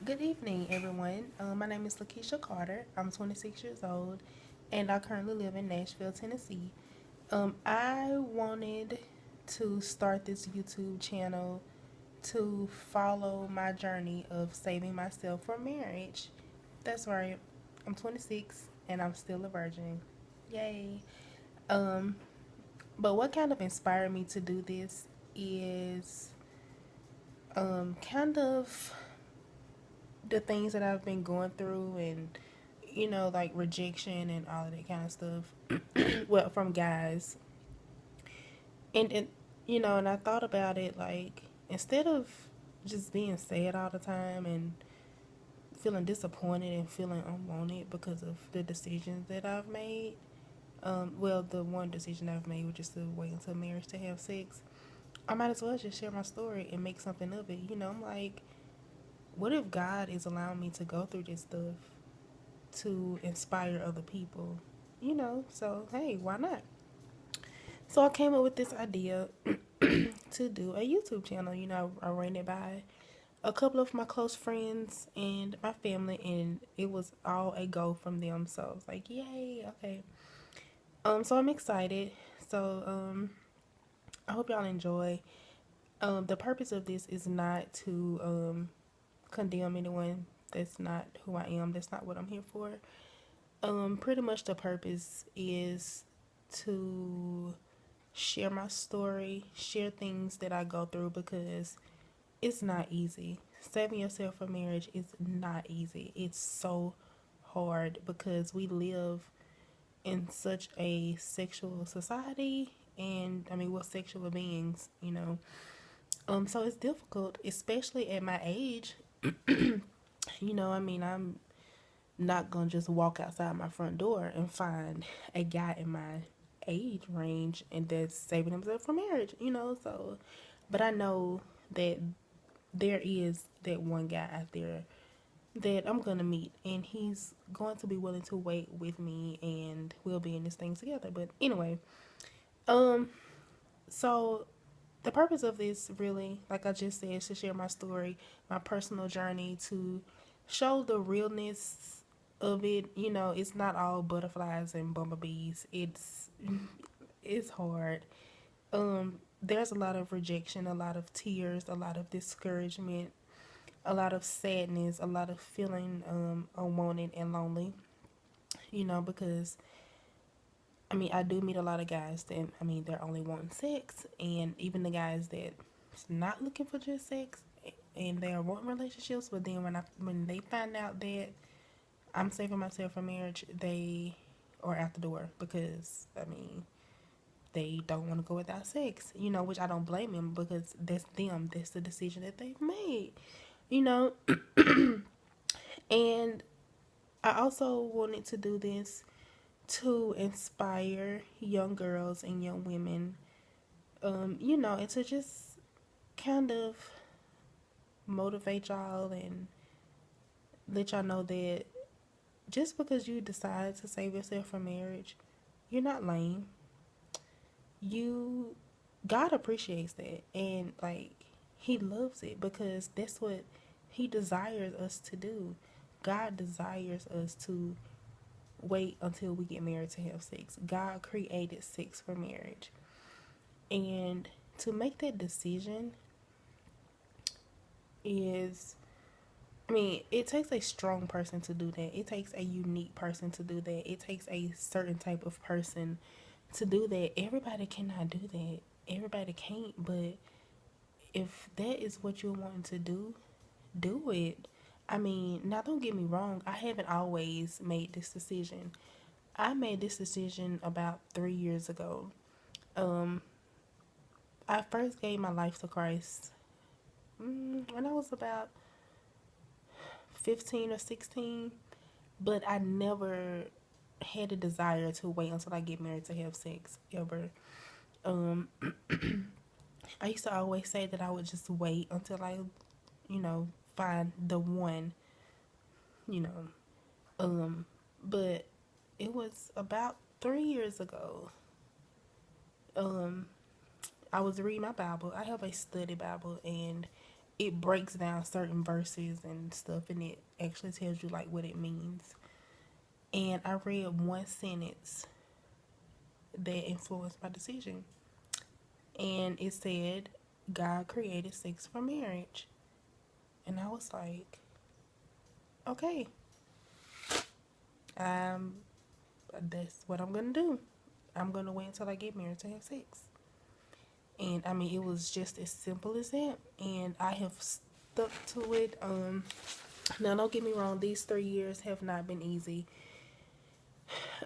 Good evening, everyone. My name is Lakeisha Carter. I'm 26 years old, and I currently live in Nashville, Tennessee. I wanted to start this YouTube channel to follow my journey of saving myself for marriage. That's right. I'm 26 and I'm still a virgin. Yay. Um, but what kind of inspired me to do this is kind of the things that I've been going through and like rejection and all of that kind of stuff. Well, from guys. And I thought about it like instead of just being sad all the time and feeling disappointed and feeling unwanted because of the decisions that I've made. Well, the one decision I've made, which is to wait until marriage to have sex. I might as well just share my story and make something of it. I'm like, what if God is allowing me to go through this stuff to inspire other people? So hey, why not? So I came up with this idea to do a YouTube channel. I ran it by a couple of my close friends and my family, and it was all a go from them. So I was like, yay, okay. So I'm excited. So I hope y'all enjoy. The purpose of this is not to condemn anyone. That's not who I am. That's not what I'm here for. Pretty much the purpose is to share my story, share things that I go through because it's not easy. Saving yourself for marriage is not easy. It's so hard because we live in such a sexual society, and I mean we're sexual beings. So it's difficult, especially at my age. I'm not gonna just walk outside my front door and find a guy in my age range and that's saving himself for marriage. So but I know that there is that one guy out there that I'm gonna meet, and he's going to be willing to wait with me, and we'll be in this thing together. But anyway, um, so the purpose of this, really, like I just said, is to share my story, my personal journey, to show the realness of it. It's not all butterflies and bumblebees. It's hard. There's a lot of rejection, a lot of tears, a lot of discouragement, a lot of sadness, a lot of feeling unwanted and lonely. Because I mean, I do meet a lot of guys that they're only wanting sex, and even the guys that's not looking for just sex and they are wanting relationships. But then when they find out that I'm saving myself for marriage, they are out the door because they don't want to go without sex. Which I don't blame them because that's them. That's the decision that they've made. You know, and I also wanted to do this to inspire young girls and young women, and to just kind of motivate y'all and let y'all know that just because you decide to save yourself for marriage, you're not lame. You, God appreciates that, and like He loves it because that's what He desires us to do. God desires us to wait until we get married to have sex. God created sex for marriage. And to make that decision is, it takes a strong person to do that. It takes a unique person to do that. It takes a certain type of person to do that. Everybody cannot do that. Everybody can't, but if that is what you're wanting to do it. Now don't get me wrong, I haven't always made this decision. I made this decision about 3 years ago. Um, I first gave my life to Christ when I was about 15 or 16, but I never had a desire to wait until I get married to have sex ever. Um, I used to always say that I would just wait until I, find the one, you know. But it was about 3 years ago. Um, I was reading my Bible. I have a study Bible, and it breaks down certain verses and stuff, and it actually tells you like what it means. And I read one sentence that influenced my decision, and it said, God created sex for marriage. And I was like, okay, that's what I'm gonna do. I'm gonna wait until I get married to have sex. And I mean, it was just as simple as that, and I have stuck to it. Now don't get me wrong, these 3 years have not been easy.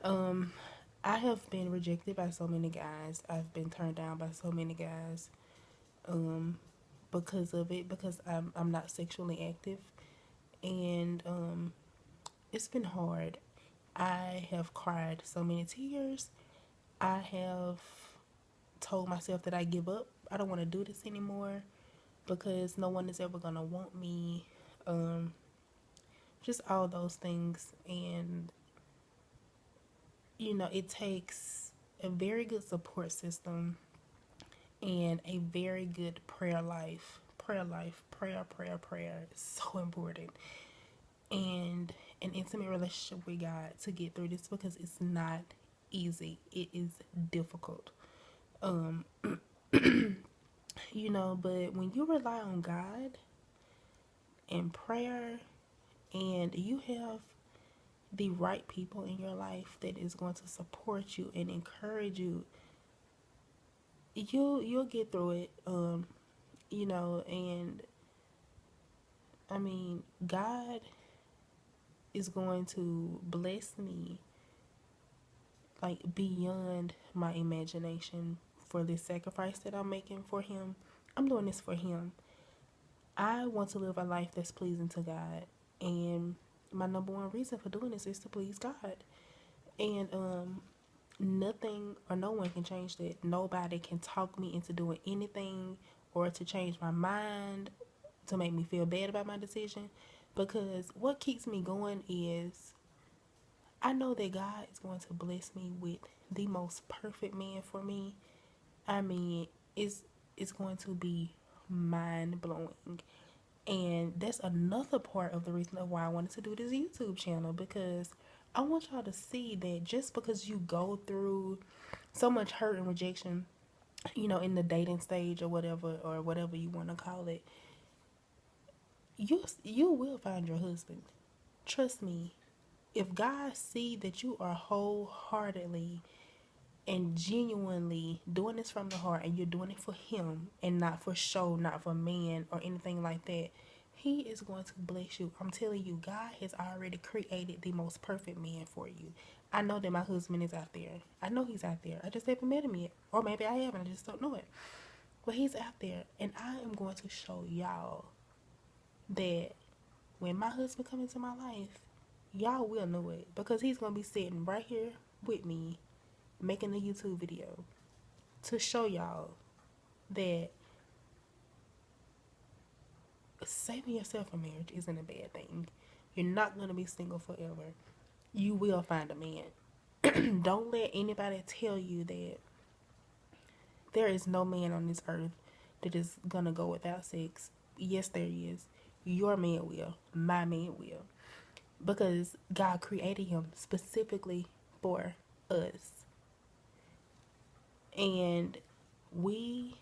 I have been rejected by so many guys. I've been turned down by so many guys, because of it, because I'm not sexually active, and it's been hard. I have cried so many tears. I have told myself that I give up. I don't want to do this anymore because no one is ever gonna want me. Just all those things, and it takes a very good support system and a very good prayer life. Prayer is so important. And an intimate relationship with God to get through this, because it's not easy. It is difficult. But when you rely on God and prayer, and you have the right people in your life that is going to support you and encourage you, you'll get through it. And I mean, God is going to bless me like beyond my imagination for this sacrifice that I'm making for him. I'm doing this for him. I want to live a life that's pleasing to God, and my number one reason for doing this is to please God. And nothing or no one can change that. Nobody can talk me into doing anything or to change my mind, to make me feel bad about my decision, because what keeps me going is I know that God is going to bless me with the most perfect man for me. I mean, it's going to be mind blowing. And that's another part of the reason why I wanted to do this YouTube channel, because I want y'all to see that just because you go through so much hurt and rejection, in the dating stage or whatever you want to call it, you will find your husband. Trust me. If God see that you are wholeheartedly and genuinely doing this from the heart, and you're doing it for him and not for show, not for man or anything like that, he is going to bless you. I'm telling you, God has already created the most perfect man for you. I know that my husband is out there. I know he's out there. I just haven't met him yet. Or maybe I haven't. I just don't know it. But he's out there. And I am going to show y'all that when my husband comes into my life, y'all will know it, because he's going to be sitting right here with me making a YouTube video to show y'all that saving yourself for marriage isn't a bad thing. You're not going to be single forever. You will find a man. Don't let anybody tell you that there is no man on this earth that is going to go without sex. Yes, there is. Your man will. My man will. Because God created him specifically for us. And we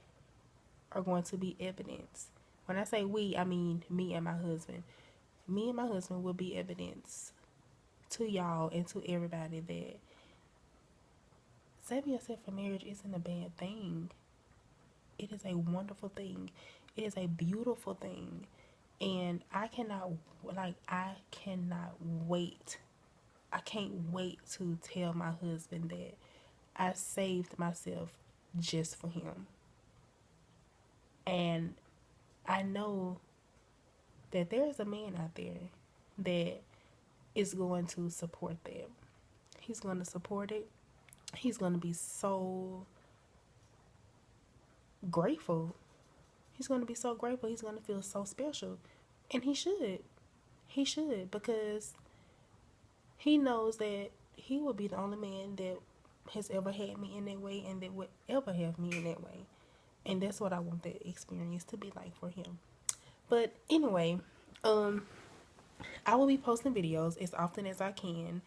are going to be evidence. When I say we, I mean me and my husband. Me and my husband will be evidence to y'all and to everybody that saving yourself for marriage isn't a bad thing. It is a wonderful thing. It is a beautiful thing. And I cannot wait. I can't wait to tell my husband that I saved myself just for him. And I know that there is a man out there that is going to support that. He's going to support it. He's going to be so grateful. He's going to be so grateful. He's going to feel so special. And he should. He should, because he knows that he will be the only man that has ever had me in that way and that would ever have me in that way. And that's what I want that experience to be like for him. But anyway, um, I will be posting videos as often as I can,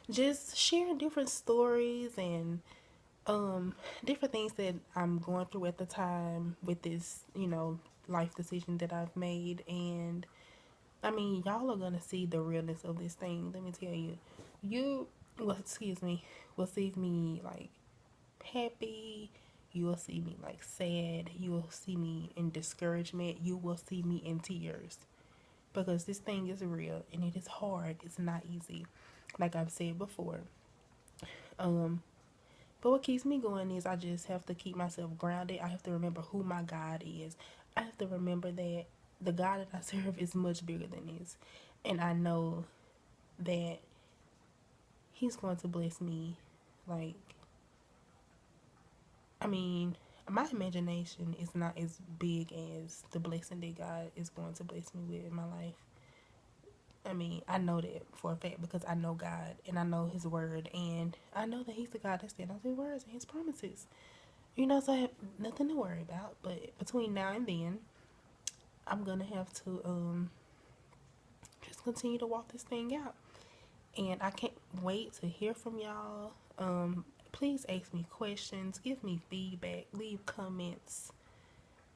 just sharing different stories and different things that I'm going through at the time with this, life decision that I've made. And I mean, y'all are gonna see the realness of this thing. Let me tell you, well, excuse me, will see me like happy. You will see me like sad. You will see me in discouragement. You will see me in tears because this thing is real and it is hard. It's not easy, like I've said before. Um, but what keeps me going is I just have to keep myself grounded. I have to remember who my God is. I have to remember that the God that I serve is much bigger than this, and I know that He's going to bless me. Like, I mean, my imagination is not as big as the blessing that God is going to bless me with in my life. I mean, I know that for a fact because I know God and I know His word, and I know that He's the God that stands on His words and His promises. So I have nothing to worry about. But between now and then, I'm gonna have to just continue to walk this thing out, and I can't wait to hear from y'all. Please ask me questions, give me feedback, leave comments,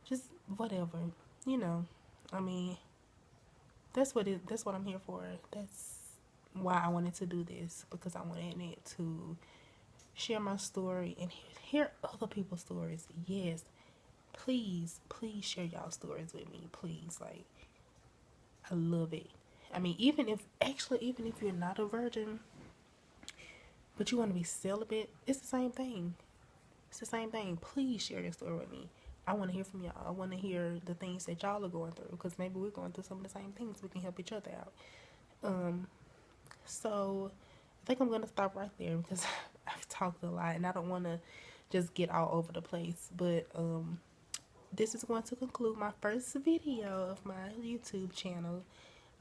just whatever. You know, I mean, that's what I'm here for. That's why I wanted to do this, because I wanted it to share my story and hear other people's stories. Yes, please share y'all stories with me. Please, like, I love it. I mean, even if you're not a virgin, but you want to be celibate, it's the same thing. It's the same thing. Please share your story with me. I want to hear from y'all. I want to hear the things that y'all are going through, because maybe we're going through some of the same things. We can help each other out. So I think I'm gonna stop right there because I've talked a lot and I don't want to just get all over the place. But this is going to conclude my first video of my YouTube channel.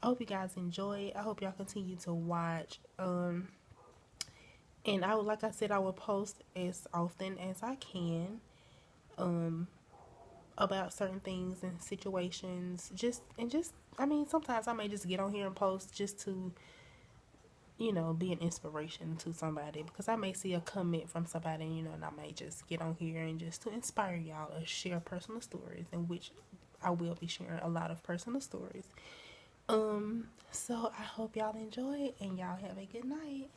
I hope you guys enjoy it. I hope y'all continue to watch. And like I said, I will post as often as I can about certain things and situations. I mean, sometimes I may just get on here and post just to be an inspiration to somebody, because I may see a comment from somebody, and I may just get on here and just to inspire y'all or share personal stories, in which I will be sharing a lot of personal stories. So I hope y'all enjoy it and y'all have a good night.